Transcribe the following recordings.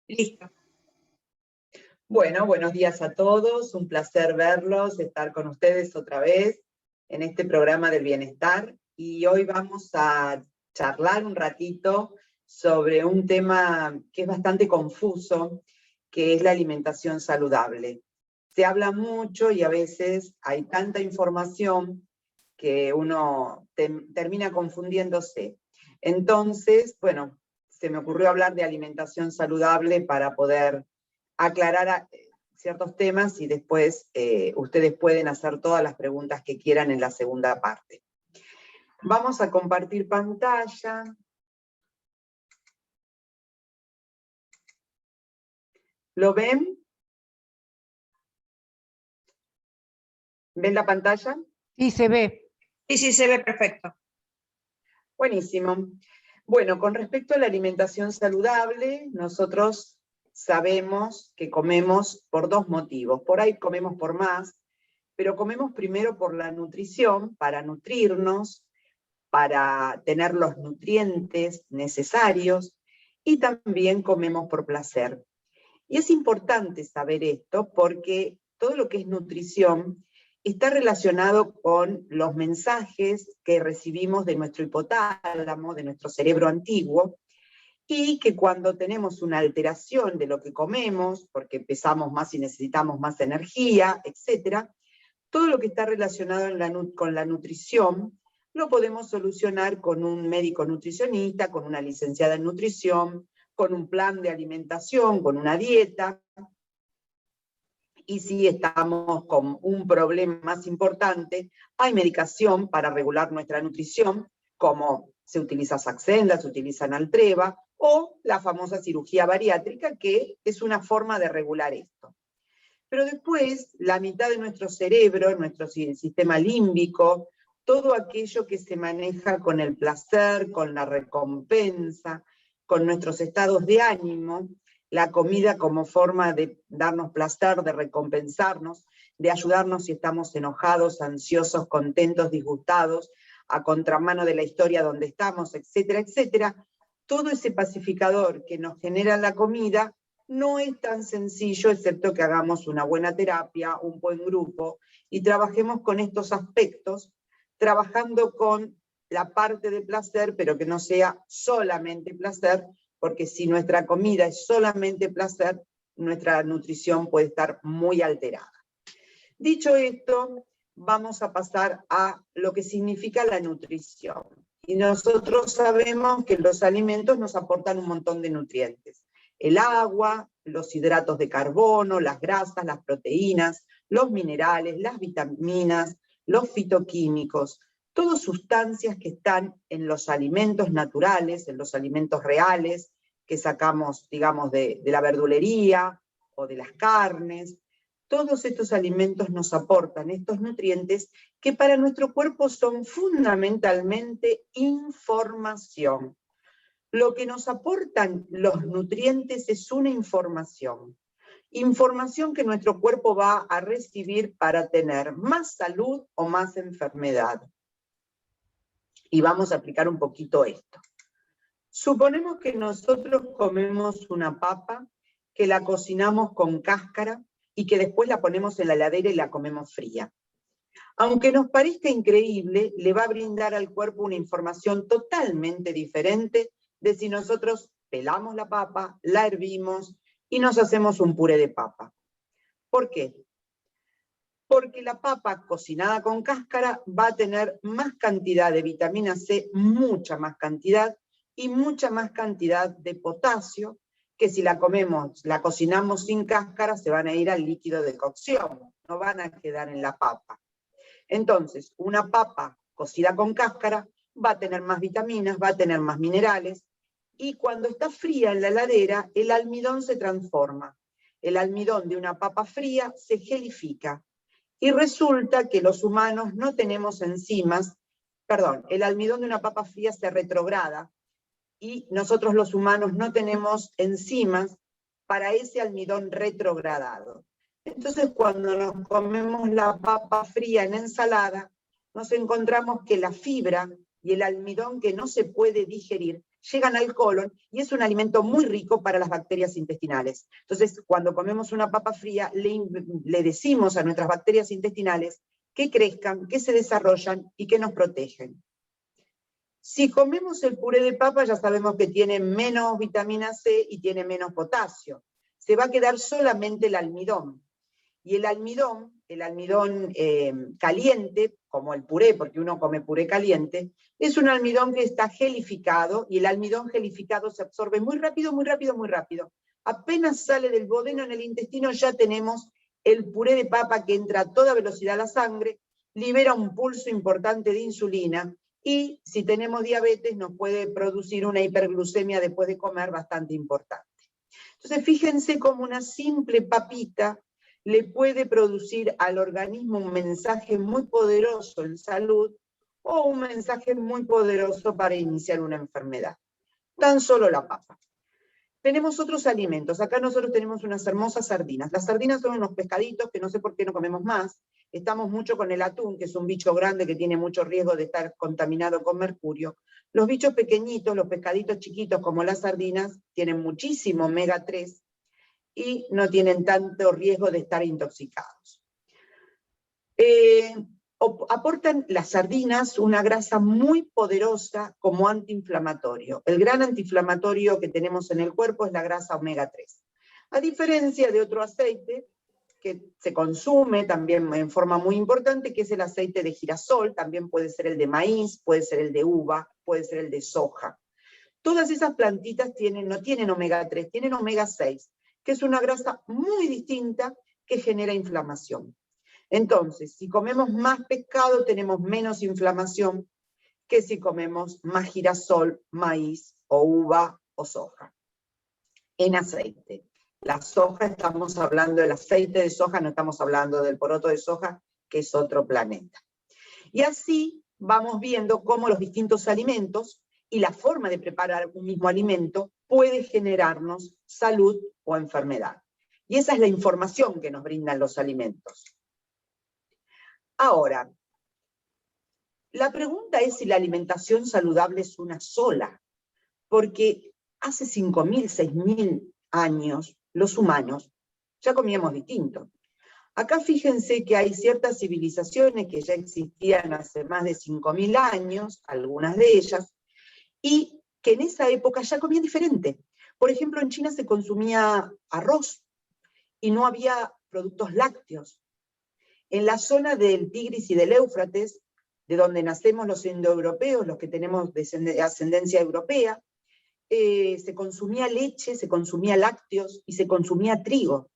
Listo. Bueno, buenos días a todos, un placer verlos, estar con ustedes otra vez en este programa del bienestar. Y hoy vamos a charlar un ratito sobre un tema que es bastante confuso, que es la alimentación saludable. Se habla mucho y a veces hay tanta información que uno termina confundiéndose. Entonces, bueno, se me ocurrió hablar de alimentación saludable para poder aclarar ciertos temas y después ustedes pueden hacer todas las preguntas que quieran en la segunda parte. Vamos a compartir pantalla. ¿Lo ven? ¿Ven la pantalla? Sí, se ve. Sí, se ve perfecto. Buenísimo. Bueno, con respecto a la alimentación saludable, nosotros sabemos que comemos por dos motivos. Por ahí comemos por más, pero comemos primero por la nutrición, para nutrirnos, para tener los nutrientes necesarios, y también comemos por placer. Y es importante saber esto porque todo lo que es nutrición está relacionado con los mensajes que recibimos de nuestro hipotálamo, de nuestro cerebro antiguo, y que cuando tenemos una alteración de lo que comemos, porque pesamos más y necesitamos más energía, etc., todo lo que está relacionado con la nutrición lo podemos solucionar con un médico nutricionista, con una licenciada en nutrición, con un plan de alimentación, con una dieta. Y si estamos con un problema más importante, hay medicación para regular nuestra nutrición, como se utiliza Saxenda, se utiliza Naltreva, o la famosa cirugía bariátrica, que es una forma de regular esto. Pero después, la mitad de nuestro cerebro, nuestro sistema límbico, todo aquello que se maneja con el placer, con la recompensa, con nuestros estados de ánimo, la comida como forma de darnos placer, de recompensarnos, de ayudarnos si estamos enojados, ansiosos, contentos, disgustados, a contramano de la historia donde estamos, etcétera, etcétera. Todo ese pacificador que nos genera la comida no es tan sencillo, excepto que hagamos una buena terapia, un buen grupo, y trabajemos con estos aspectos, trabajando con la parte de placer, pero que no sea solamente placer, porque si nuestra comida es solamente placer, nuestra nutrición puede estar muy alterada. Dicho esto, vamos a pasar a lo que significa la nutrición. Y nosotros sabemos que los alimentos nos aportan un montón de nutrientes. El agua, los hidratos de carbono, las grasas, las proteínas, los minerales, las vitaminas, los fitoquímicos, todas sustancias que están en los alimentos naturales, en los alimentos reales, que sacamos, digamos, de la verdulería o de las carnes. Todos estos alimentos nos aportan estos nutrientes que para nuestro cuerpo son fundamentalmente información. Lo que nos aportan los nutrientes es una información. Información que nuestro cuerpo va a recibir para tener más salud o más enfermedad. Y vamos a aplicar un poquito esto. Suponemos que nosotros comemos una papa, que la cocinamos con cáscara y que después la ponemos en la heladera y la comemos fría. Aunque nos parezca increíble, le va a brindar al cuerpo una información totalmente diferente de si nosotros pelamos la papa, la hervimos y nos hacemos un puré de papa. ¿Por qué? Porque la papa cocinada con cáscara va a tener más cantidad de vitamina C, mucha más cantidad, y mucha más cantidad de potasio, que si la comemos, la cocinamos sin cáscara, se van a ir al líquido de cocción, no van a quedar en la papa. Entonces, una papa cocida con cáscara va a tener más vitaminas, va a tener más minerales, y cuando está fría en la heladera, el almidón se transforma. El almidón de una papa fría se gelifica, y resulta que los humanos no tenemos enzimas, el almidón de una papa fría se retrograda, y nosotros los humanos no tenemos enzimas para ese almidón retrogradado. Entonces, cuando nos comemos la papa fría en ensalada, nos encontramos que la fibra y el almidón que no se puede digerir llegan al colon y es un alimento muy rico para las bacterias intestinales. Entonces, cuando comemos una papa fría, le decimos a nuestras bacterias intestinales que crezcan, que se desarrollan y que nos protegen. Si comemos el puré de papa, ya sabemos que tiene menos vitamina C y tiene menos potasio. Se va a quedar solamente el almidón. Y el almidón caliente, como el puré, porque uno come puré caliente, es un almidón que está gelificado, y el almidón gelificado se absorbe muy rápido, muy rápido, muy rápido. Apenas sale del duodeno en el intestino, ya tenemos el puré de papa que entra a toda velocidad a la sangre, libera un pulso importante de insulina, y si tenemos diabetes nos puede producir una hiperglucemia después de comer bastante importante. Entonces fíjense cómo una simple papita le puede producir al organismo un mensaje muy poderoso en salud o un mensaje muy poderoso para iniciar una enfermedad. Tan solo la papa. Tenemos otros alimentos. Acá nosotros tenemos unas hermosas sardinas. Las sardinas son unos pescaditos que no sé por qué no comemos más. Estamos mucho con el atún, que es un bicho grande que tiene mucho riesgo de estar contaminado con mercurio. Los bichos pequeñitos, los pescaditos chiquitos como las sardinas, tienen muchísimo omega 3 y no tienen tanto riesgo de estar intoxicados. Aportan las sardinas una grasa muy poderosa como antiinflamatorio. El gran antiinflamatorio que tenemos en el cuerpo es la grasa omega 3. A diferencia de otro aceite que se consume también en forma muy importante, que es el aceite de girasol, también puede ser el de maíz, puede ser el de uva, puede ser el de soja. Todas esas plantitas no tienen omega 3, tienen omega 6, que es una grasa muy distinta que genera inflamación. Entonces, si comemos más pescado, tenemos menos inflamación que si comemos más girasol, maíz o uva o soja. En aceite. La soja, estamos hablando del aceite de soja, no estamos hablando del poroto de soja, que es otro planeta. Y así vamos viendo cómo los distintos alimentos y la forma de preparar un mismo alimento puede generarnos salud o enfermedad. Y esa es la información que nos brindan los alimentos. Ahora, la pregunta es si la alimentación saludable es una sola, porque hace 5.000, 6.000 años, los humanos ya comíamos distinto. Acá fíjense que hay ciertas civilizaciones que ya existían hace más de 5.000 años, algunas de ellas, y que en esa época ya comían diferente. Por ejemplo, en China se consumía arroz y no había productos lácteos. En la zona del Tigris y del Éufrates, de donde nacemos los indoeuropeos, los que tenemos ascendencia europea, se consumía leche, se consumía lácteos y se consumía trigo.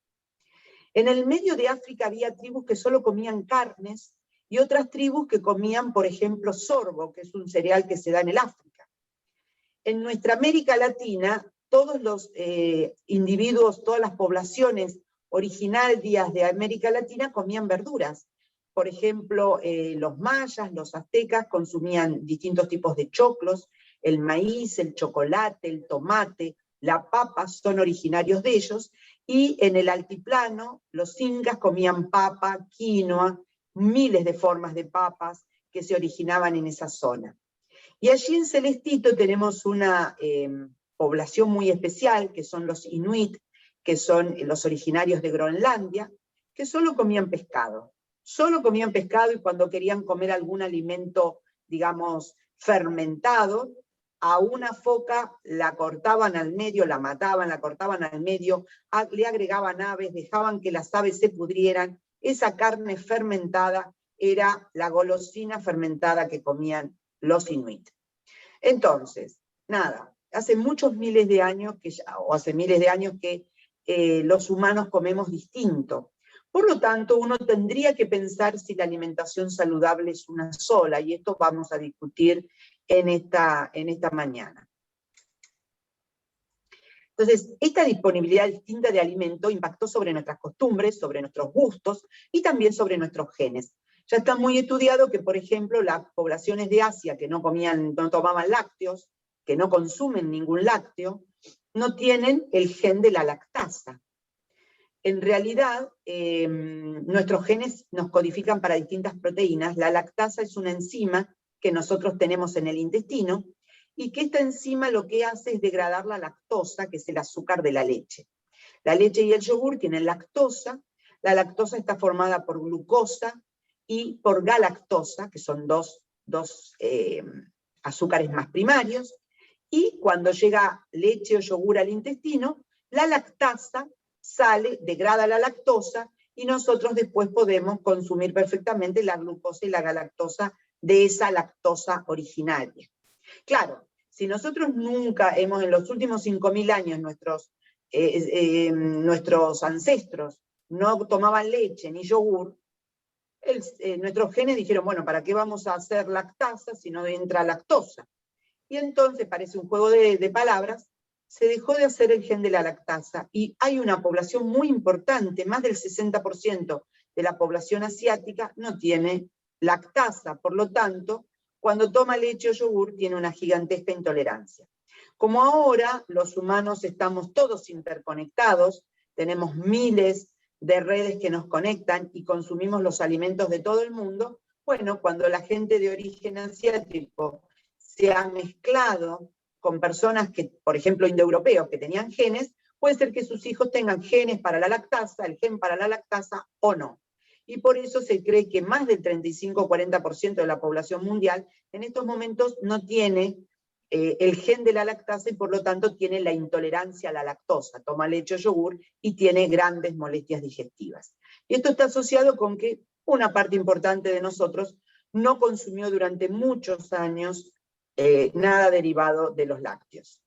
En el medio de África había tribus que solo comían carnes y otras tribus que comían, por ejemplo, sorgo, que es un cereal que se da en el África. En nuestra América Latina, todos los individuos, todas las poblaciones originarias de América Latina comían verduras. Por ejemplo, los mayas, los aztecas consumían distintos tipos de choclos, el maíz, el chocolate, el tomate, la papa son originarios de ellos, y en el altiplano los incas comían papa, quinoa, miles de formas de papas que se originaban en esa zona. Y allí en Celestito tenemos una población muy especial, que son los inuit, que son los originarios de Groenlandia, que solo comían pescado. Solo comían pescado, y cuando querían comer algún alimento, digamos, fermentado, a una foca la cortaban al medio, la mataban, la cortaban al medio, le agregaban aves, dejaban que las aves se pudrieran. Esa carne fermentada era la golosina fermentada que comían los inuit. Entonces, nada, hace muchos miles de años que los humanos comemos distinto. Por lo tanto, uno tendría que pensar si la alimentación saludable es una sola, y esto vamos a discutir en esta mañana. Entonces, esta disponibilidad distinta de alimento impactó sobre nuestras costumbres, sobre nuestros gustos y también sobre nuestros genes. Ya está muy estudiado que, por ejemplo, las poblaciones de Asia que no tomaban lácteos, que no consumen ningún lácteo, no tienen el gen de la lactasa. En realidad, nuestros genes nos codifican para distintas proteínas. La lactasa es una enzima que nosotros tenemos en el intestino y que esta enzima lo que hace es degradar la lactosa, que es el azúcar de la leche. La leche y el yogur tienen lactosa. La lactosa está formada por glucosa y por galactosa, que son dos azúcares más primarios, y cuando llega leche o yogur al intestino, la lactasa sale, degrada la lactosa, y nosotros después podemos consumir perfectamente la glucosa y la galactosa de esa lactosa originaria. Claro, si nosotros nunca hemos, en los últimos 5.000 años, nuestros ancestros no tomaban leche ni yogur, nuestros genes dijeron, bueno, ¿para qué vamos a hacer lactasa si no entra lactosa? Y entonces, parece un juego de palabras, se dejó de hacer el gen de la lactasa, y hay una población muy importante, más del 60% de la población asiática no tiene lactasa, por lo tanto, cuando toma leche o yogur tiene una gigantesca intolerancia. Como ahora los humanos estamos todos interconectados, tenemos miles de redes que nos conectan y consumimos los alimentos de todo el mundo, bueno, cuando la gente de origen asiático se ha mezclado con personas que, por ejemplo, indoeuropeos que tenían genes, puede ser que sus hijos tengan genes para la lactasa, el gen para la lactasa o no. Y por eso se cree que más del 35-40% de la población mundial en estos momentos no tiene el gen de la lactasa y por lo tanto tiene la intolerancia a la lactosa, toma leche o yogur y tiene grandes molestias digestivas. Y esto está asociado con que una parte importante de nosotros no consumió durante muchos años nada derivado de los lácteos.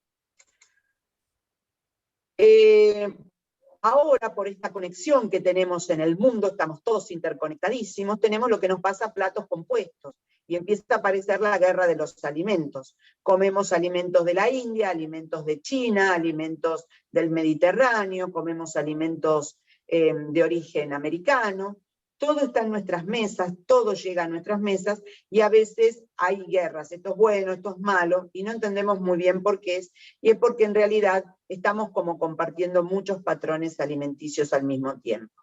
Ahora, por esta conexión que tenemos en el mundo, estamos todos interconectadísimos, tenemos lo que nos pasa a platos compuestos, y empieza a aparecer la guerra de los alimentos. Comemos alimentos de la India, alimentos de China, alimentos del Mediterráneo, comemos alimentos de origen americano, todo está en nuestras mesas, todo llega a nuestras mesas, y a veces hay guerras, esto es bueno, esto es malo, y no entendemos muy bien por qué es, y es porque en realidad estamos como compartiendo muchos patrones alimenticios al mismo tiempo.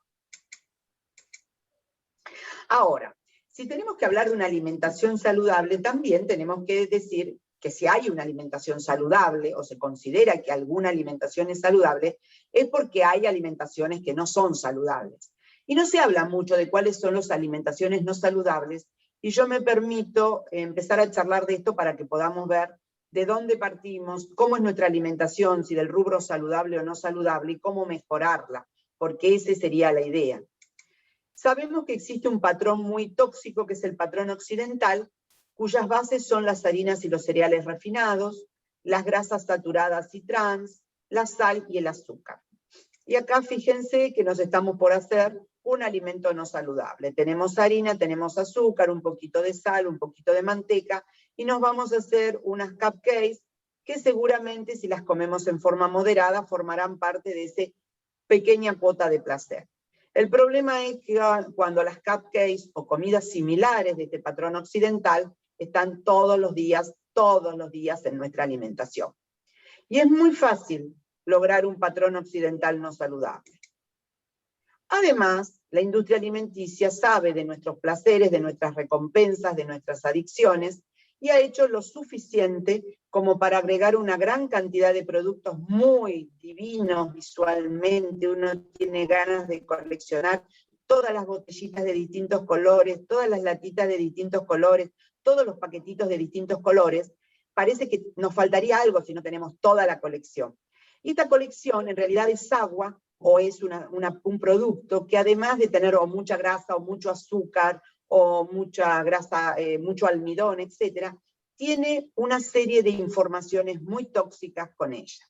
Ahora, si tenemos que hablar de una alimentación saludable, también tenemos que decir que si hay una alimentación saludable, o se considera que alguna alimentación es saludable, es porque hay alimentaciones que no son saludables. Y no se habla mucho de cuáles son las alimentaciones no saludables, y yo me permito empezar a charlar de esto para que podamos ver de dónde partimos, cómo es nuestra alimentación, si del rubro saludable o no saludable, y cómo mejorarla, porque esa sería la idea. Sabemos que existe un patrón muy tóxico, que es el patrón occidental, cuyas bases son las harinas y los cereales refinados, las grasas saturadas y trans, la sal y el azúcar. Y acá fíjense que nos estamos por hacer un alimento no saludable. Tenemos harina, tenemos azúcar, un poquito de sal, un poquito de manteca, y nos vamos a hacer unas cupcakes que seguramente, si las comemos en forma moderada, formarán parte de esa pequeña cuota de placer. El problema es que cuando las cupcakes o comidas similares de este patrón occidental están todos los días en nuestra alimentación. Y es muy fácil lograr un patrón occidental no saludable. Además, la industria alimenticia sabe de nuestros placeres, de nuestras recompensas, de nuestras adicciones, y ha hecho lo suficiente como para agregar una gran cantidad de productos muy divinos visualmente. Uno tiene ganas de coleccionar todas las botellitas de distintos colores, todas las latitas de distintos colores, todos los paquetitos de distintos colores. Parece que nos faltaría algo si no tenemos toda la colección. Y esta colección en realidad es agua, o es un producto que, además de tener o mucha grasa o mucho azúcar o mucha grasa, mucho almidón, etc., tiene una serie de informaciones muy tóxicas con ella.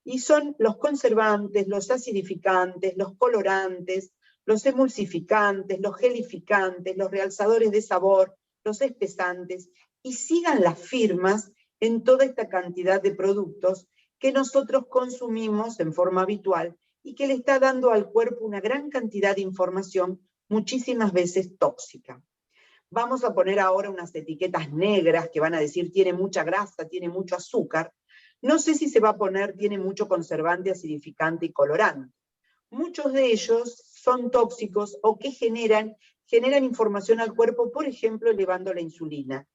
Y son los conservantes, los acidificantes, los colorantes, los emulsificantes, los gelificantes, los realzadores de sabor, los espesantes, y sigan las firmas en toda esta cantidad de productos que nosotros consumimos en forma habitual y que le está dando al cuerpo una gran cantidad de información, muchísimas veces tóxica. Vamos a poner ahora unas etiquetas negras que van a decir tiene mucha grasa, tiene mucho azúcar. No sé si se va a poner tiene mucho conservante, acidificante y colorante. Muchos de ellos son tóxicos o que generan información al cuerpo, por ejemplo, elevando la insulina.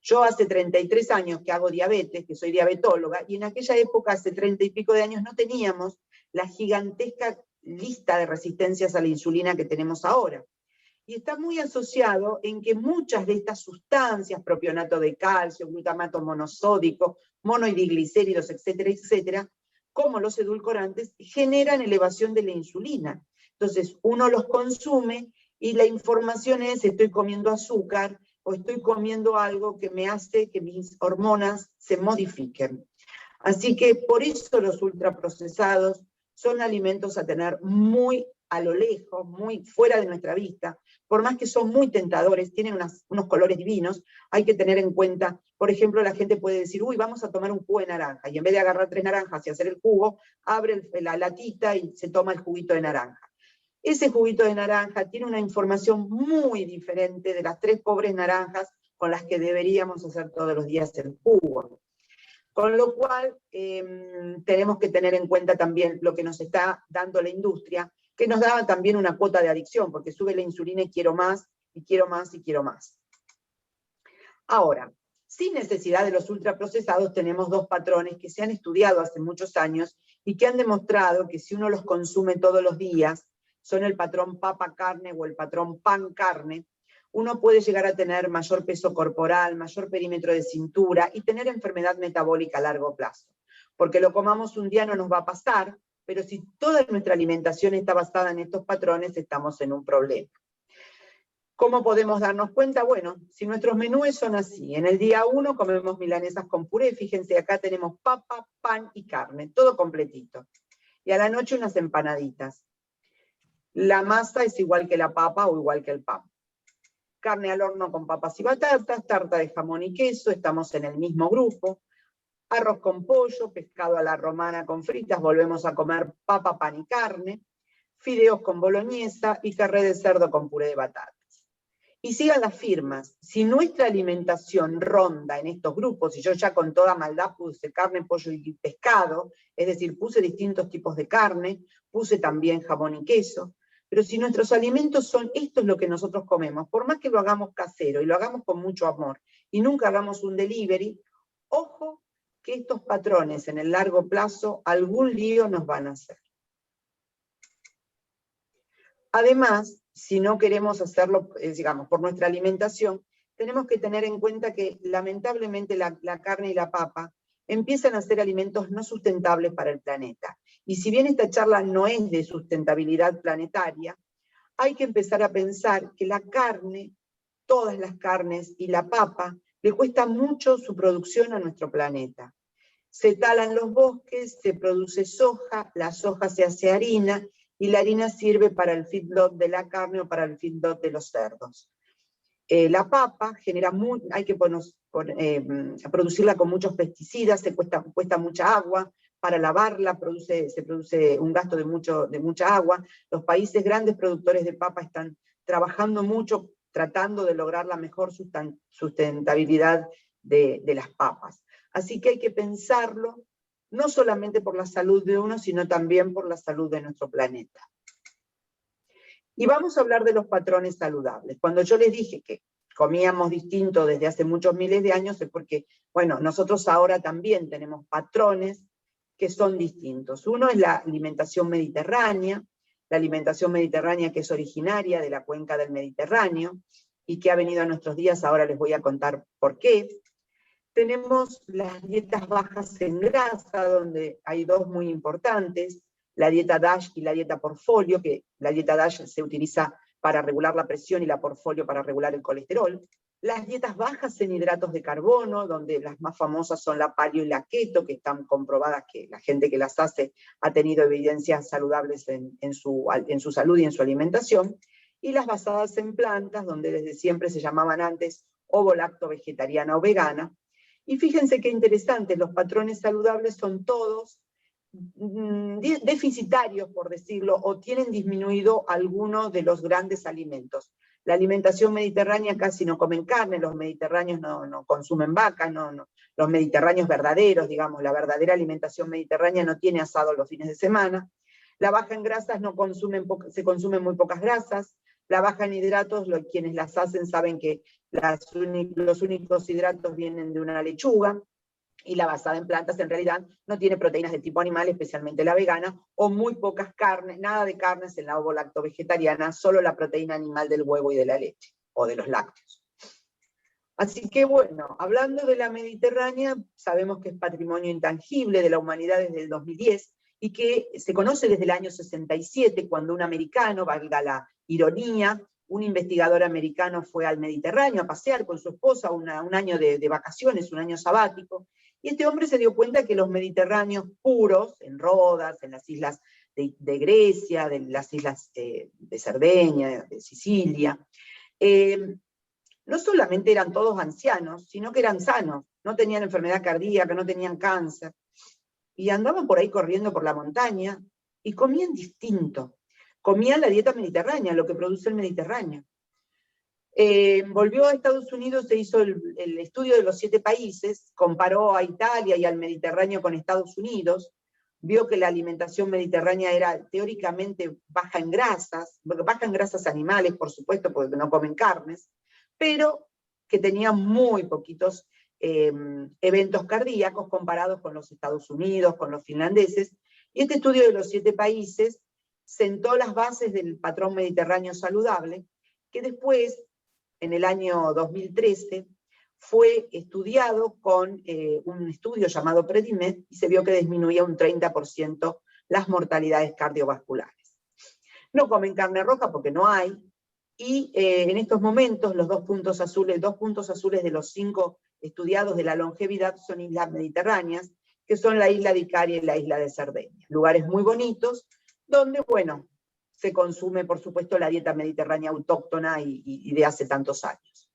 Yo hace 33 años que hago diabetes, que soy diabetóloga, y en aquella época, hace 30 y pico de años, no teníamos la gigantesca lista de resistencias a la insulina que tenemos ahora. Y está muy asociado en que muchas de estas sustancias, propionato de calcio, glutamato monosódico, monohidriglicéridos, etcétera, etcétera, como los edulcorantes, generan elevación de la insulina. Entonces, uno los consume y la información es: estoy comiendo azúcar o estoy comiendo algo que me hace que mis hormonas se modifiquen. Así que por eso los ultraprocesados son alimentos a tener muy a lo lejos, muy fuera de nuestra vista. Por más que son muy tentadores, tienen unos colores divinos, hay que tener en cuenta, por ejemplo, la gente puede decir: uy, vamos a tomar un jugo de naranja, y en vez de agarrar 3 naranjas y hacer el jugo, abre la latita y se toma el juguito de naranja. Ese juguito de naranja tiene una información muy diferente de las 3 pobres naranjas con las que deberíamos hacer todos los días el jugo. Con lo cual, tenemos que tener en cuenta también lo que nos está dando la industria, que nos da también una cuota de adicción, porque sube la insulina y quiero más, y quiero más, y quiero más. Ahora, sin necesidad de los ultraprocesados, tenemos 2 patrones que se han estudiado hace muchos años y que han demostrado que si uno los consume todos los días, son el patrón papa-carne o el patrón pan-carne, uno puede llegar a tener mayor peso corporal, mayor perímetro de cintura y tener enfermedad metabólica a largo plazo. Porque lo comamos un día no nos va a pasar, pero si toda nuestra alimentación está basada en estos patrones, estamos en un problema. ¿Cómo podemos darnos cuenta? Bueno, si nuestros menúes son así, en el día 1 comemos milanesas con puré, fíjense, acá tenemos papa, pan y carne, todo completito. Y a la noche unas empanaditas. La masa es igual que la papa o igual que el pan. Carne al horno con papas y batatas, tarta de jamón y queso, estamos en el mismo grupo. Arroz con pollo, pescado a la romana con fritas, volvemos a comer papa, pan y carne. Fideos con boloñesa y carré de cerdo con puré de batatas. Y sigan las firmas. Si nuestra alimentación ronda en estos grupos, y yo ya con toda maldad puse carne, pollo y pescado, es decir, puse distintos tipos de carne, puse también jamón y queso, pero si nuestros alimentos son, esto es lo que nosotros comemos, por más que lo hagamos casero y lo hagamos con mucho amor, y nunca hagamos un delivery, ojo que estos patrones en el largo plazo algún lío nos van a hacer. Además, si no queremos hacerlo, digamos, por nuestra alimentación, tenemos que tener en cuenta que lamentablemente la carne y la papa empiezan a ser alimentos no sustentables para el planeta. Y si bien esta charla no es de sustentabilidad planetaria, hay que empezar a pensar que la carne, todas las carnes y la papa, le cuesta mucho su producción a nuestro planeta. Se talan los bosques, se produce soja, la soja se hace harina, y la harina sirve para el feedlot de la carne o para el feedlot de los cerdos. La papa genera hay que producirla con muchos pesticidas, cuesta mucha agua, para lavarla se produce un gasto de mucha agua. Los países grandes productores de papa están trabajando mucho tratando de lograr la mejor sustentabilidad de las papas. Así que hay que pensarlo, no solamente por la salud de uno, sino también por la salud de nuestro planeta. Y vamos a hablar de los patrones saludables. Cuando yo les dije que comíamos distinto desde hace muchos miles de años, es porque, bueno, nosotros ahora también tenemos patrones que son distintos. Uno es la alimentación mediterránea que es originaria de la cuenca del Mediterráneo, y que ha venido a nuestros días, ahora les voy a contar por qué. Tenemos las dietas bajas en grasa, donde hay 2 muy importantes, la dieta DASH y la dieta Portfolio, que la dieta DASH se utiliza para regular la presión y la Portfolio para regular el colesterol. Las dietas bajas en hidratos de carbono, donde las más famosas son la paleo y la keto, que están comprobadas que la gente que las hace ha tenido evidencias saludables en su salud y en su alimentación. Y las basadas en plantas, donde desde siempre se llamaban antes ovo-lacto vegetariana o vegana. Y fíjense qué interesante, los patrones saludables son todos deficitarios, por decirlo, o tienen disminuido alguno de los grandes alimentos. La alimentación mediterránea casi no comen carne, los mediterráneos no consumen vaca, los mediterráneos verdaderos, digamos, la verdadera alimentación mediterránea no tiene asado los fines de semana. La baja en grasas se consumen muy pocas grasas. La baja en hidratos, quienes las hacen saben que los únicos hidratos vienen de una lechuga, y la basada en plantas en realidad no tiene proteínas de tipo animal, especialmente la vegana, o muy pocas carnes, nada de carnes en la ovo-lacto-vegetariana, solo la proteína animal del huevo y de la leche, o de los lácteos. Así que bueno, hablando de la Mediterránea, sabemos que es patrimonio intangible de la humanidad desde el 2010, y que se conoce desde el año 67, cuando un americano, valga la ironía, un investigador americano fue al Mediterráneo a pasear con su esposa un año de vacaciones, un año sabático, y este hombre se dio cuenta que los mediterráneos puros, en Rodas, en las islas de Grecia, de las islas de Cerdeña, de Sicilia, no solamente eran todos ancianos, sino que eran sanos, no tenían enfermedad cardíaca, no tenían cáncer, y andaban por ahí corriendo por la montaña, y comían distinto. Comían la dieta mediterránea, lo que produce el Mediterráneo. Volvió a Estados Unidos, se hizo el estudio de los 7 países, comparó a Italia y al Mediterráneo con Estados Unidos, vio que la alimentación mediterránea era teóricamente baja en grasas animales, por supuesto, porque no comen carnes, pero que tenía muy poquitos eventos cardíacos comparados con los Estados Unidos, con los finlandeses, y este estudio de los 7 países sentó las bases del patrón mediterráneo saludable, que después, en el año 2013, fue estudiado con un estudio llamado Predimed, y se vio que disminuía un 30% las mortalidades cardiovasculares. No comen carne roja porque no hay, y en estos momentos los dos puntos azules de los 5 estudiados de la longevidad son islas mediterráneas, que son la isla de Icaria y la isla de Cerdeña. Lugares muy bonitos, donde, bueno, se consume, por supuesto, la dieta mediterránea autóctona y de hace tantos años.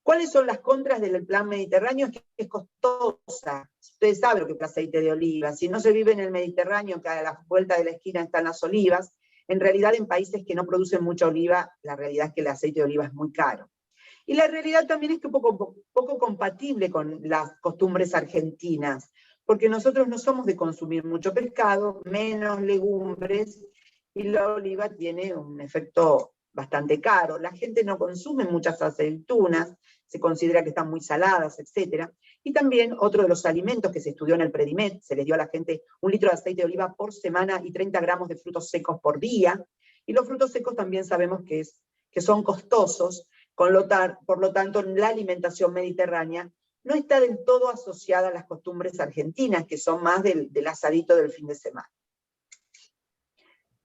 ¿Cuáles son las contras del plan mediterráneo? Es que es costosa. Ustedes saben lo que es el aceite de oliva. Si no se vive en el Mediterráneo, que a la vuelta de la esquina están las olivas, en realidad en países que no producen mucha oliva, la realidad es que el aceite de oliva es muy caro. Y la realidad también es que poco compatible con las costumbres argentinas, porque nosotros no somos de consumir mucho pescado, menos legumbres, y la oliva tiene un efecto bastante caro. La gente no consume muchas aceitunas, se considera que están muy saladas, etc. Y también otro de los alimentos que se estudió en el Predimed, se les dio a la gente 1 litro de aceite de oliva por semana y 30 gramos de frutos secos por día, y los frutos secos también sabemos que son costosos, por lo tanto la alimentación mediterránea no está del todo asociada a las costumbres argentinas, que son más del asadito del fin de semana.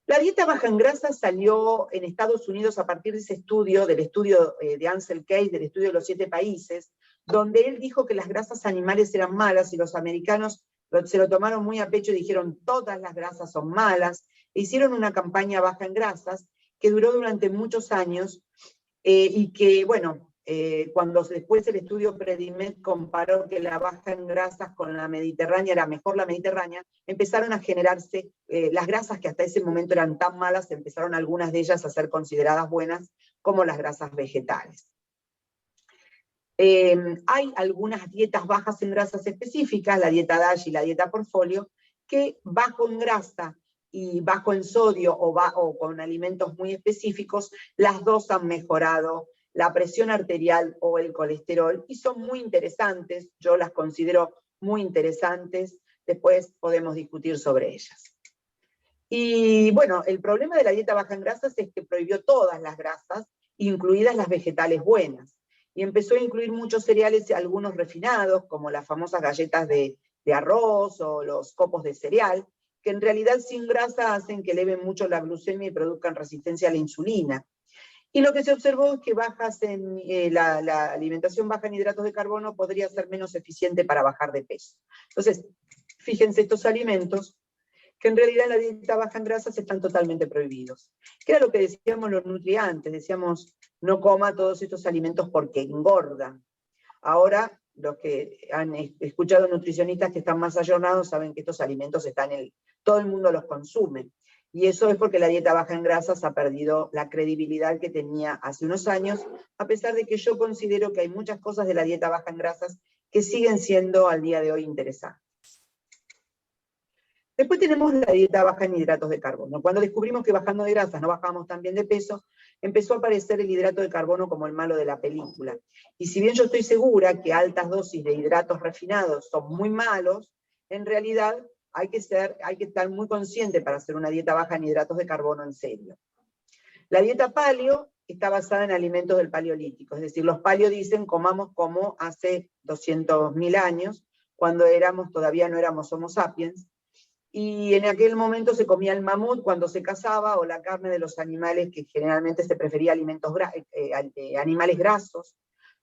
La dieta baja en grasa salió en Estados Unidos a partir de ese estudio, del estudio de Ansel Keys, del estudio de los 7 países, donde él dijo que las grasas animales eran malas, y los americanos se lo tomaron muy a pecho y dijeron todas las grasas son malas, e hicieron una campaña baja en grasas que duró durante muchos años, y que, bueno, cuando después el estudio Predimed comparó que la baja en grasas con la mediterránea era mejor la mediterránea, empezaron a generarse las grasas que hasta ese momento eran tan malas, empezaron algunas de ellas a ser consideradas buenas, como las grasas vegetales. Hay algunas dietas bajas en grasas específicas, la dieta DASH y la dieta Portfolio, que bajo en grasa y bajo en sodio o con alimentos muy específicos, las dos han mejorado la presión arterial o el colesterol, y son muy interesantes, yo las considero muy interesantes, después podemos discutir sobre ellas. Y bueno, el problema de la dieta baja en grasas es que prohibió todas las grasas, incluidas las vegetales buenas, y empezó a incluir muchos cereales, algunos refinados, como las famosas galletas de arroz o los copos de cereal, que en realidad sin grasa hacen que eleven mucho la glucemia y produzcan resistencia a la insulina. Y lo que se observó es que la alimentación baja en hidratos de carbono podría ser menos eficiente para bajar de peso. Entonces, fíjense, estos alimentos, que en realidad en la dieta baja en grasas están totalmente prohibidos. Que era lo que decíamos los nutriantes, decíamos, no coma todos estos alimentos porque engordan. Ahora, los que han escuchado nutricionistas que están más ayornados saben que estos alimentos todo el mundo los consume. Y eso es porque la dieta baja en grasas ha perdido la credibilidad que tenía hace unos años, a pesar de que yo considero que hay muchas cosas de la dieta baja en grasas que siguen siendo al día de hoy interesantes. Después tenemos la dieta baja en hidratos de carbono. Cuando descubrimos que bajando de grasas no bajábamos tan bien de peso, empezó a aparecer el hidrato de carbono como el malo de la película. Y si bien yo estoy segura que altas dosis de hidratos refinados son muy malos, en realidad hay que estar muy consciente para hacer una dieta baja en hidratos de carbono en serio. La dieta paleo está basada en alimentos del paleolítico, es decir, los paleo dicen comamos como hace 200.000 años, cuando todavía no éramos Homo sapiens, y en aquel momento se comía el mamut cuando se cazaba, o la carne de los animales, que generalmente se prefería animales grasos,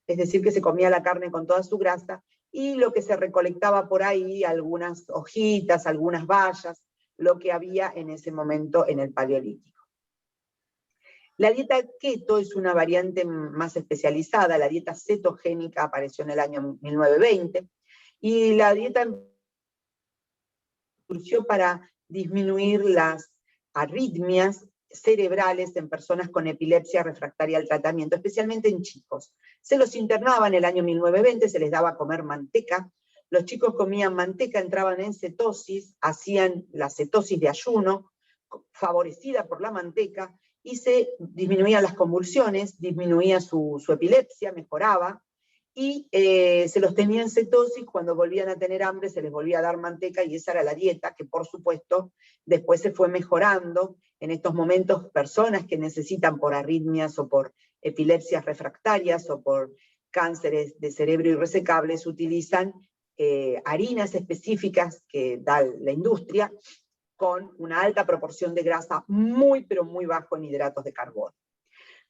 es decir, que se comía la carne con toda su grasa, y lo que se recolectaba por ahí, algunas hojitas, algunas bayas, lo que había en ese momento en el paleolítico. La dieta keto es una variante más especializada, la dieta cetogénica apareció en el año 1920, y la dieta surgió para disminuir las arritmias cerebrales en personas con epilepsia refractaria al tratamiento, especialmente en chicos. Se los internaba en el año 1920, se les daba a comer manteca, los chicos comían manteca, entraban en cetosis, hacían la cetosis de ayuno, favorecida por la manteca, y se disminuían las convulsiones, disminuía su epilepsia, mejoraba, y se los tenía en cetosis, cuando volvían a tener hambre se les volvía a dar manteca, y esa era la dieta, que por supuesto después se fue mejorando. En estos momentos, personas que necesitan por arritmias o por epilepsias refractarias o por cánceres de cerebro irresecables utilizan harinas específicas que da la industria, con una alta proporción de grasa, muy pero muy bajo en hidratos de carbono.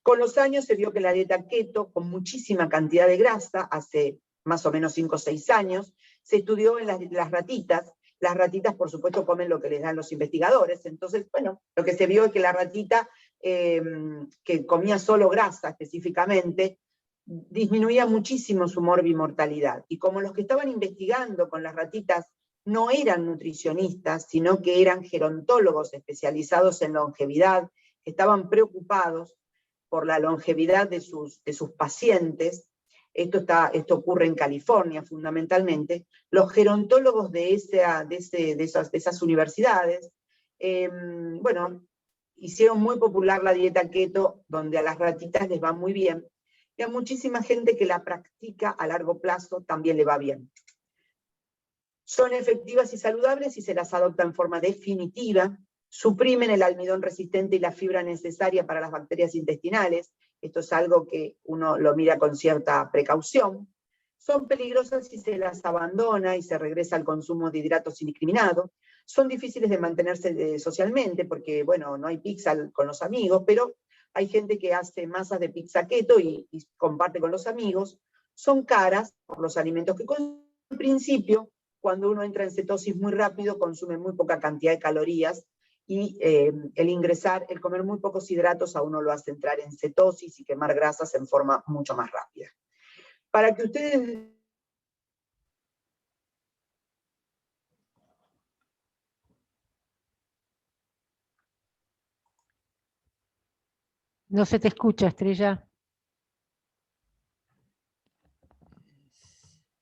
Con los años se vio que la dieta keto, con muchísima cantidad de grasa, hace más o menos 5 o 6 años, se estudió en las ratitas. Las ratitas, por supuesto, comen lo que les dan los investigadores. Entonces, bueno, lo que se vio es que la ratita, que comía solo grasa específicamente, disminuía muchísimo su morbimortalidad. Y como los que estaban investigando con las ratitas no eran nutricionistas, sino que eran gerontólogos especializados en longevidad, estaban preocupados por la longevidad de sus pacientes, esto ocurre en California fundamentalmente, los gerontólogos de esas universidades, bueno, hicieron muy popular la dieta keto, donde a las ratitas les va muy bien, y a muchísima gente que la practica a largo plazo también le va bien. Son efectivas y saludables si se las adopta en forma definitiva, suprimen el almidón resistente y la fibra necesaria para las bacterias intestinales. Esto es algo que uno lo mira con cierta precaución. Son peligrosas si se las abandona y se regresa al consumo de hidratos indiscriminado. Son difíciles de mantenerse socialmente porque, bueno, no hay pizza con los amigos, pero hay gente que hace masas de pizza keto y comparte con los amigos. Son caras por los alimentos que consumen. En principio, cuando uno entra en cetosis muy rápido, consume muy poca cantidad de calorías, y el comer muy pocos hidratos a uno lo hace entrar en cetosis y quemar grasas en forma mucho más rápida. Para que ustedes... No se te escucha, Estrella.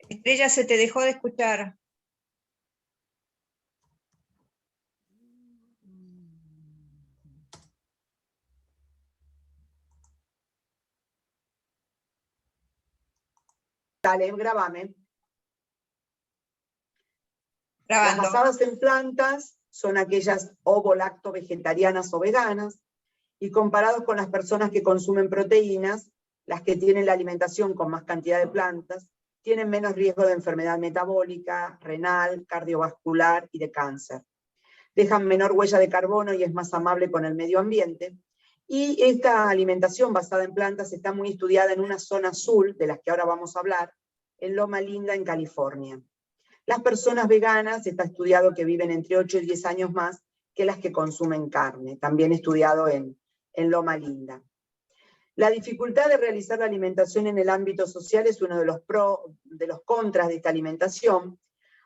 Estrella, se te dejó de escuchar. Dale, grabame. Grabando. Las basadas en plantas son aquellas ovo-lacto vegetarianas o veganas, y comparados con las personas que consumen proteínas, las que tienen la alimentación con más cantidad de plantas, tienen menos riesgo de enfermedad metabólica, renal, cardiovascular y de cáncer. Dejan menor huella de carbono y es más amable con el medio ambiente. Y esta alimentación basada en plantas está muy estudiada en una zona azul, de las que ahora vamos a hablar, en Loma Linda, en California. Las personas veganas, está estudiado que viven entre 8 y 10 años más que las que consumen carne, también estudiado en Loma Linda. La dificultad de realizar la alimentación en el ámbito social es uno de los contras de esta alimentación.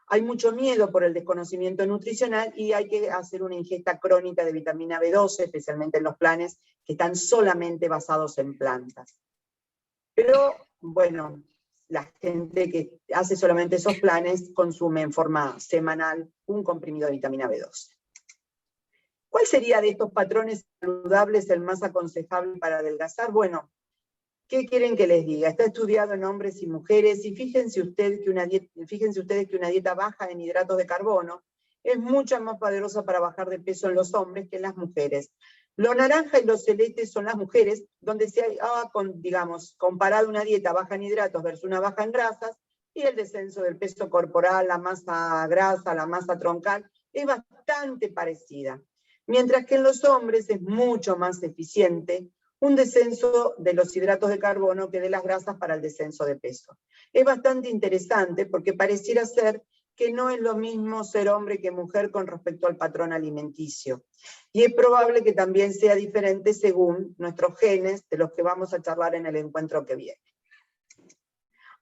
Hay mucho miedo por el desconocimiento nutricional y hay que hacer una ingesta crónica de vitamina B12, especialmente en los planes que están solamente basados en plantas. Pero, bueno, la gente que hace solamente esos planes consume en forma semanal un comprimido de vitamina B12. ¿Cuál sería de estos patrones saludables el más aconsejable para adelgazar? Bueno, ¿qué quieren que les diga? Está estudiado en hombres y mujeres, y fíjense ustedes que una dieta baja en hidratos de carbono es mucho más poderosa para bajar de peso en los hombres que en las mujeres. Lo naranja y los celestes son las mujeres, donde se ha, digamos, comparado una dieta baja en hidratos versus una baja en grasas, y el descenso del peso corporal, la masa grasa, la masa troncal, es bastante parecida. Mientras que en los hombres es mucho más eficiente un descenso de los hidratos de carbono que de las grasas para el descenso de peso. Es bastante interesante porque pareciera ser que no es lo mismo ser hombre que mujer con respecto al patrón alimenticio. Y es probable que también sea diferente según nuestros genes, de los que vamos a charlar en el encuentro que viene.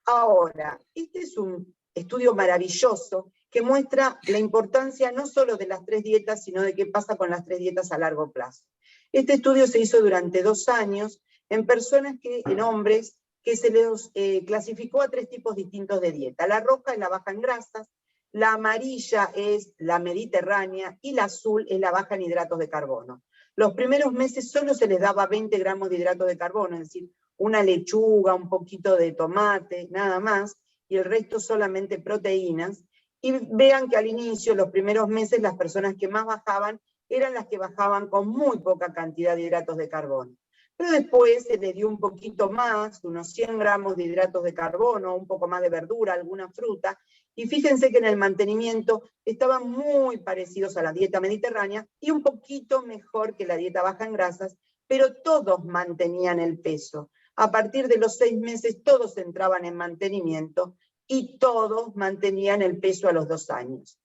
Ahora, este es un estudio maravilloso que muestra la importancia no solo de las 3 dietas, sino de qué pasa con las 3 dietas a largo plazo. Este estudio se hizo durante 2 años en hombres, que se les clasificó a 3 tipos distintos de dieta. La roja es la baja en grasas, la amarilla es la mediterránea y la azul es la baja en hidratos de carbono. Los primeros meses solo se les daba 20 gramos de hidratos de carbono, es decir, una lechuga, un poquito de tomate, nada más, y el resto solamente proteínas. Y vean que al inicio, los primeros meses, las personas que más bajaban eran las que bajaban con muy poca cantidad de hidratos de carbono. Pero después se les dio un poquito más, unos 100 gramos de hidratos de carbono, un poco más de verdura, alguna fruta, y fíjense que en el mantenimiento estaban muy parecidos a la dieta mediterránea y un poquito mejor que la dieta baja en grasas, pero todos mantenían el peso. A partir de los 6 meses todos entraban en mantenimiento y todos mantenían el peso a los 2 años.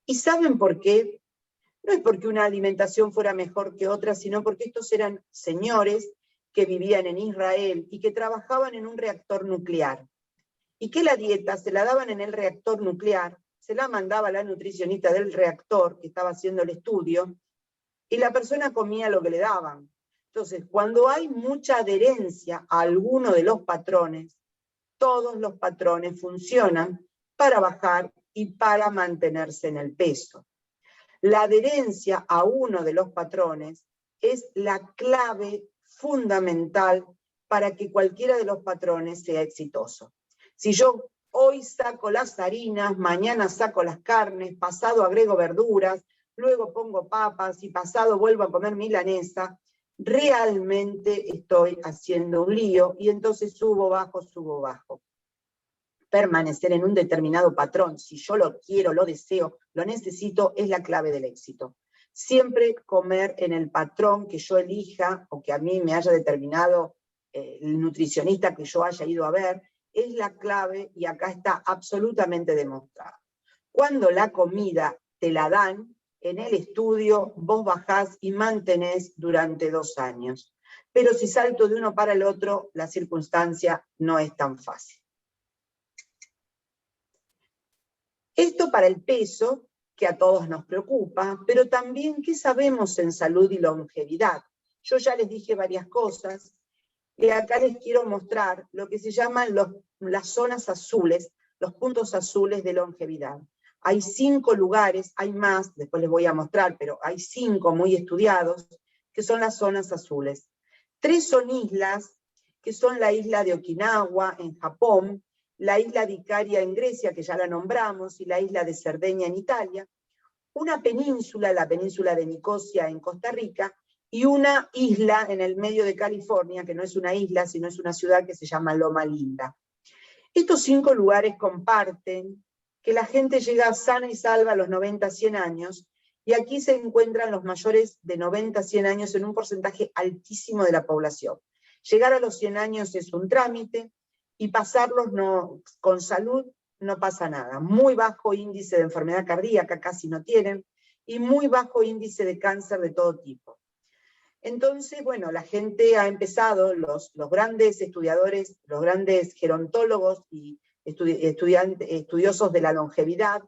¿Y saben por qué? No es porque una alimentación fuera mejor que otra, sino porque estos eran señores que vivían en Israel y que trabajaban en un reactor nuclear. Y que la dieta se la daban en el reactor nuclear, se la mandaba la nutricionista del reactor que estaba haciendo el estudio, y la persona comía lo que le daban. Entonces, cuando hay mucha adherencia a alguno de los patrones, todos los patrones funcionan para bajar y para mantenerse en el peso. La adherencia a uno de los patrones es la clave fundamental para que cualquiera de los patrones sea exitoso. Si yo hoy saco las harinas, mañana saco las carnes, pasado agrego verduras, luego pongo papas y pasado vuelvo a comer milanesa, realmente estoy haciendo un lío y entonces subo, bajo. Permanecer en un determinado patrón, si yo lo quiero, lo deseo, lo necesito, es la clave del éxito. Siempre comer en el patrón que yo elija o que a mí me haya determinado el nutricionista que yo haya ido a ver, es la clave y acá está absolutamente demostrado. Cuando la comida te la dan, en el estudio vos bajás y mantenés durante 2 años. Pero si salto de uno para el otro, la circunstancia no es tan fácil. Esto para el peso, que a todos nos preocupa, pero también qué sabemos en salud y longevidad. Yo ya les dije varias cosas, y acá les quiero mostrar lo que se llaman las zonas azules, los puntos azules de longevidad. Hay 5 lugares, hay más, después les voy a mostrar, pero hay 5 muy estudiados, que son las zonas azules. 3 son islas, que son la isla de Okinawa en Japón, la isla de Icaria en Grecia, que ya la nombramos, y la isla de Cerdeña en Italia, una península, la península de Nicosia en Costa Rica, y una isla en el medio de California, que no es una isla, sino es una ciudad que se llama Loma Linda. Estos 5 lugares comparten que la gente llega sana y salva a los 90, 100 años, y aquí se encuentran los mayores de 90, 100 años en un porcentaje altísimo de la población. Llegar a los 100 años es un trámite, y pasarlos con salud no pasa nada. Muy bajo índice de enfermedad cardíaca, casi no tienen, y muy bajo índice de cáncer de todo tipo. Entonces, bueno, la gente ha empezado, los grandes estudiadores, los grandes gerontólogos y estudiosos de la longevidad,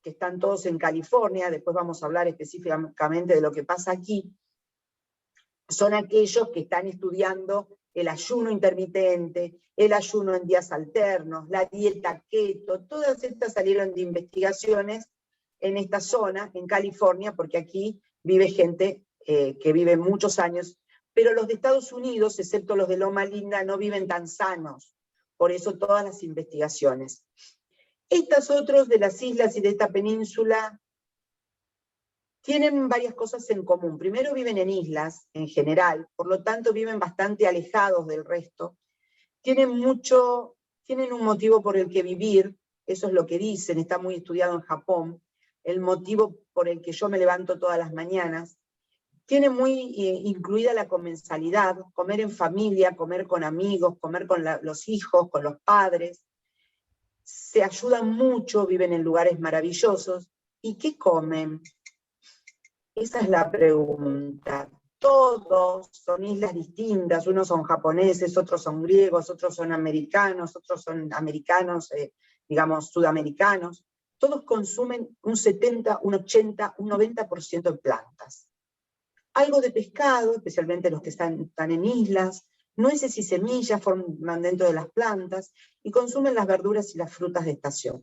que están todos en California, después vamos a hablar específicamente de lo que pasa aquí, son aquellos que están estudiando el ayuno intermitente, el ayuno en días alternos, la dieta keto, todas estas salieron de investigaciones en esta zona, en California, porque aquí vive gente que vive muchos años, pero los de Estados Unidos, excepto los de Loma Linda, no viven tan sanos. Por eso todas las investigaciones. Estos otros de las islas y de esta península tienen varias cosas en común. Primero, viven en islas, en general, por lo tanto viven bastante alejados del resto. Tienen un motivo por el que vivir, eso es lo que dicen, está muy estudiado en Japón, el motivo por el que yo me levanto todas las mañanas. Tiene muy incluida la comensalidad, comer en familia, comer con amigos, comer con los hijos, con los padres. Se ayudan mucho, viven en lugares maravillosos. ¿Y qué comen? Esa es la pregunta. Todos son islas distintas, unos son japoneses, otros son griegos, otros son americanos, digamos, sudamericanos. Todos consumen un 70, un 80, un 90% de plantas. Algo de pescado, especialmente los que están en islas, nueces y semillas forman dentro de las plantas, y consumen las verduras y las frutas de estación.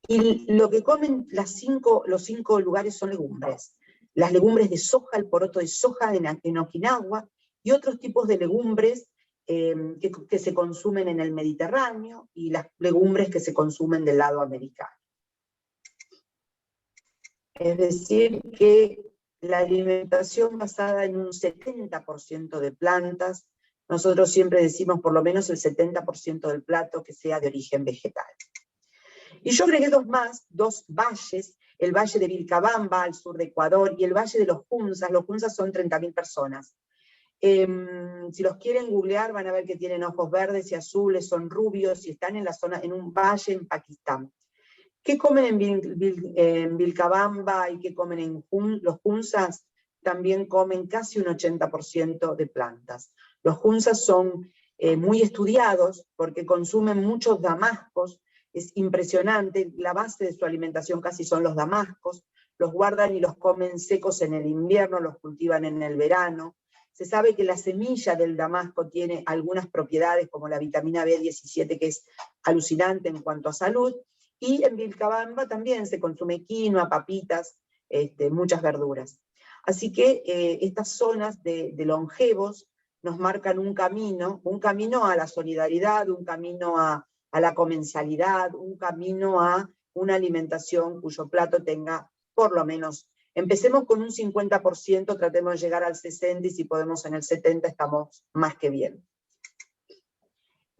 Y lo que comen los 5 lugares son legumbres. Las legumbres de soja, el poroto de soja en Okinawa, y otros tipos de legumbres que se consumen en el Mediterráneo, y las legumbres que se consumen del lado americano. Es decir, que la alimentación basada en un 70% de plantas, nosotros siempre decimos por lo menos el 70% del plato que sea de origen vegetal. Y yo agregué dos valles, el valle de Vilcabamba, al sur de Ecuador, y el valle de los Hunzas son 30.000 personas. Si los quieren googlear van a ver que tienen ojos verdes y azules, son rubios, y están en un valle en Pakistán. ¿Qué comen en Vilcabamba y qué comen en los Hunzas? También comen casi un 80% de plantas. Los Hunzas son muy estudiados porque consumen muchos damascos. Es impresionante, la base de su alimentación casi son los damascos. Los guardan y los comen secos en el invierno, los cultivan en el verano. Se sabe que la semilla del damasco tiene algunas propiedades como la vitamina B17, que es alucinante en cuanto a salud. Y en Vilcabamba también se consume quinoa, papitas, muchas verduras. Así que estas zonas de longevos nos marcan un camino a la solidaridad, un camino a la comensalidad, un camino a una alimentación cuyo plato tenga por lo menos, empecemos con un 50%, tratemos de llegar al 60%, y si podemos en el 70% estamos más que bien.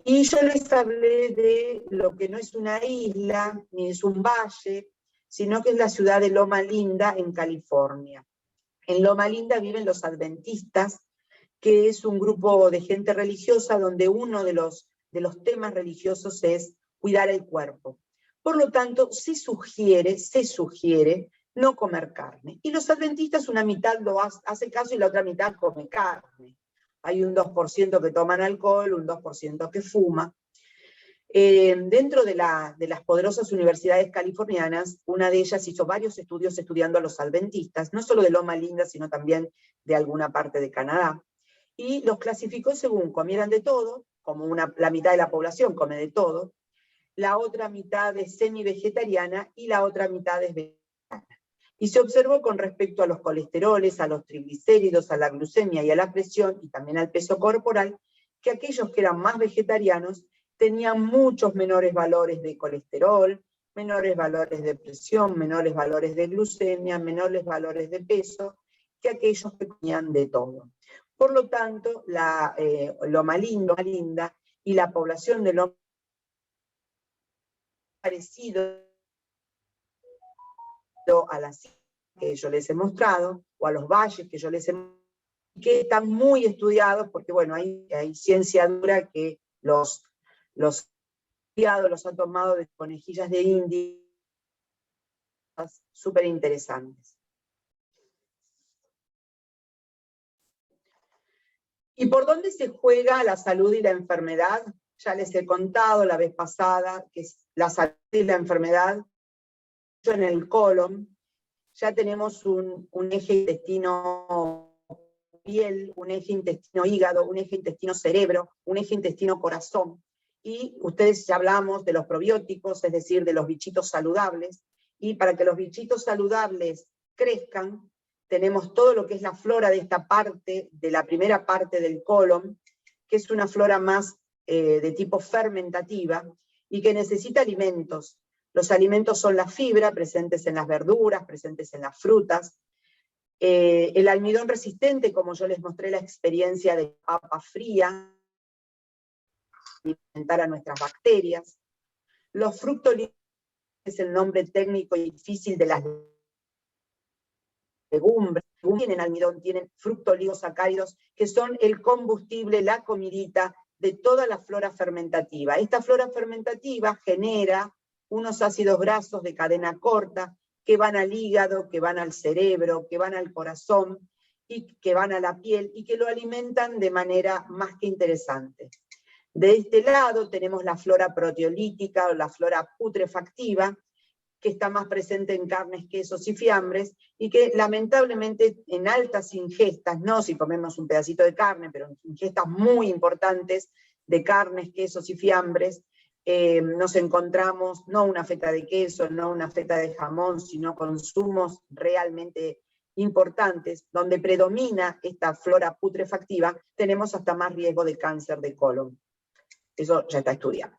Y yo les hablé de lo que no es una isla, ni es un valle, sino que es la ciudad de Loma Linda, en California. En Loma Linda viven los adventistas, que es un grupo de gente religiosa donde uno de los temas religiosos es cuidar el cuerpo. Por lo tanto, se sugiere no comer carne. Y los adventistas, una mitad lo hace caso y la otra mitad come carne. Hay un 2% que toman alcohol, un 2% que fuma. Dentro de las poderosas universidades californianas, una de ellas hizo varios estudios estudiando a los adventistas, no solo de Loma Linda, sino también de alguna parte de Canadá, y los clasificó según comieran de todo, como la mitad de la población come de todo, la otra mitad es semi-vegetariana y la otra mitad es vegetariana. Y se observó con respecto a los colesteroles, a los triglicéridos, a la glucemia y a la presión, y también al peso corporal, que aquellos que eran más vegetarianos tenían muchos menores valores de colesterol, menores valores de presión, menores valores de glucemia, menores valores de peso, que aquellos que comían de todo. Por lo tanto, Loma Linda y la población de Loma parecido a las que yo les he mostrado, o a los valles que yo les he mostrado, que están muy estudiados, porque bueno, hay ciencia dura que los han tomado de conejillas de India, súper interesantes. ¿Y por dónde se juega la salud y la enfermedad? Ya les he contado la vez pasada que la salud y la enfermedad en el colon. Ya tenemos un eje intestino piel, un eje intestino-hígado, un eje intestino-cerebro, un eje intestino-corazón. Y ustedes ya hablamos de los probióticos, es decir, de los bichitos saludables. Y para que los bichitos saludables crezcan, tenemos todo lo que es la flora de esta parte, de la primera parte del colon, que es una flora más de tipo fermentativa, y que necesita alimentos. Los alimentos son la fibra, presentes en las verduras, presentes en las frutas, el almidón resistente, como yo les mostré la experiencia de papa fría, alimentar a nuestras bacterias. Los fructoligosaccáridos es el nombre técnico y difícil de las legumbres. Tienen almidón, tienen fructooligosacáridos, que son el combustible, la comidita de toda la flora fermentativa. Esta flora fermentativa genera unos ácidos grasos de cadena corta que van al hígado, que van al cerebro, que van al corazón, y que van a la piel, y que lo alimentan de manera más que interesante. De este lado tenemos la flora proteolítica o la flora putrefactiva, que está más presente en carnes, quesos y fiambres, y que lamentablemente en altas ingestas, no si comemos un pedacito de carne, pero en ingestas muy importantes de carnes, quesos y fiambres, nos encontramos no una feta de queso, no una feta de jamón, sino consumos realmente importantes, donde predomina esta flora putrefactiva, tenemos hasta más riesgo de cáncer de colon. Eso ya está estudiado.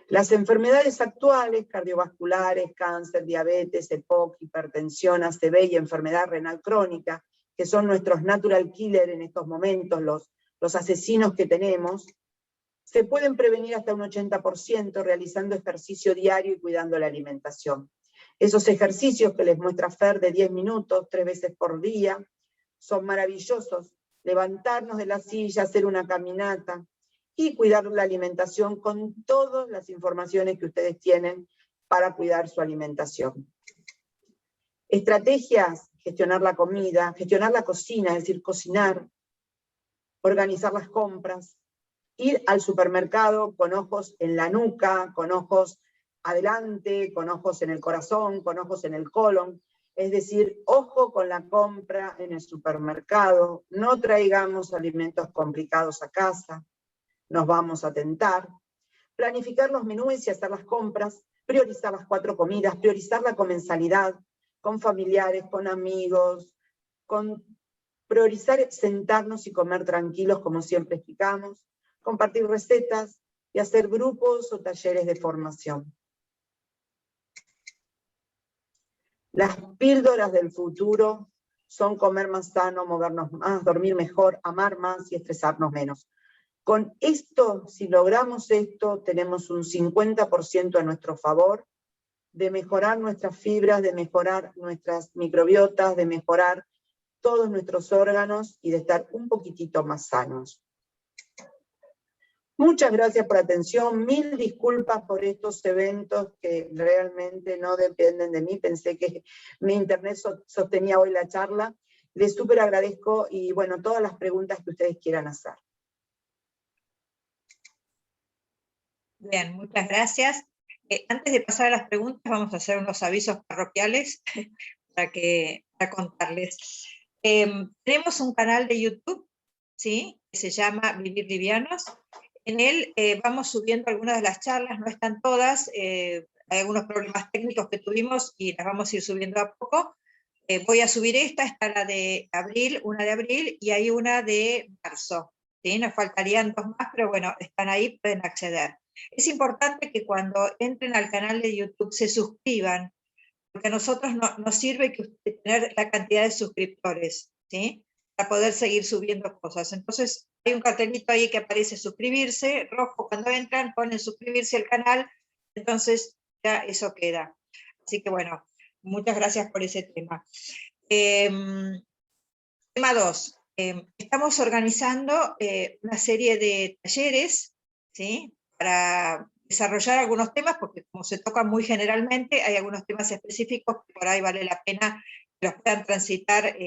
Las enfermedades actuales, cardiovasculares, cáncer, diabetes, EPOC, hipertensión, ACV y enfermedad renal crónica, que son nuestros natural killer en estos momentos, los asesinos que tenemos, se pueden prevenir hasta un 80% realizando ejercicio diario y cuidando la alimentación. Esos ejercicios que les muestra Fer de 10 minutos, 3 veces por día, son maravillosos. Levantarnos de la silla, hacer una caminata, y cuidar la alimentación con todas las informaciones que ustedes tienen para cuidar su alimentación. Estrategias: gestionar la comida, gestionar la cocina, es decir, cocinar, organizar las compras, ir al supermercado con ojos en la nuca, con ojos adelante, con ojos en el corazón, con ojos en el colon, es decir, ojo con la compra en el supermercado, no traigamos alimentos complicados a casa, nos vamos a tentar. Planificar los menús y hacer las compras, priorizar las 4 comidas, priorizar la comensalidad con familiares, con amigos, priorizar sentarnos y comer tranquilos, como siempre explicamos, compartir recetas y hacer grupos o talleres de formación. Las píldoras del futuro son comer más sano, movernos más, dormir mejor, amar más y estresarnos menos. Con esto, si logramos esto, tenemos un 50% a nuestro favor de mejorar nuestras fibras, de mejorar nuestras microbiotas, de mejorar todos nuestros órganos y de estar un poquitito más sanos. Muchas gracias por la atención, 1000 disculpas por estos eventos que realmente no dependen de mí, pensé que mi internet sostenía hoy la charla. Les súper agradezco y bueno, todas las preguntas que ustedes quieran hacer. Bien, muchas gracias. Antes de pasar a las preguntas, vamos a hacer unos avisos parroquiales para contarles. Tenemos un canal de YouTube, ¿sí?, que se llama Vivir Livianos. En él vamos subiendo algunas de las charlas, no están todas, hay algunos problemas técnicos que tuvimos y las vamos a ir subiendo a poco. Voy a subir está la de abril, una de abril, y hay una de marzo, ¿sí? Nos faltarían 2 más, pero bueno, están ahí, pueden acceder. Es importante que cuando entren al canal de YouTube se suscriban, porque a nosotros nos sirve tener la cantidad de suscriptores, ¿sí?, para poder seguir subiendo cosas. Entonces, hay un cartelito ahí que aparece suscribirse, rojo, cuando entran ponen suscribirse al canal, entonces ya eso queda. Así que bueno, muchas gracias por ese tema. Tema 2. Estamos organizando una serie de talleres, ¿sí?, para desarrollar algunos temas, porque como se tocan muy generalmente, hay algunos temas específicos que por ahí vale la pena que los puedan transitar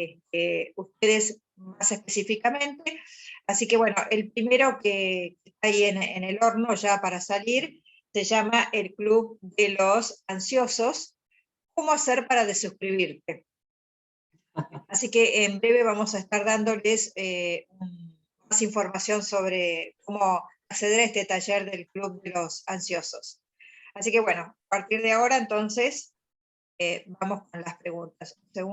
ustedes más específicamente. Así que bueno, el primero que está ahí en el horno ya para salir, se llama el Club de los Ansiosos. ¿Cómo hacer para desuscribirte? Así que en breve vamos a estar dándoles más información sobre cómo acceder a este taller del Club de los Ansiosos. Así que bueno, a partir de ahora entonces vamos con las preguntas. Un segundo.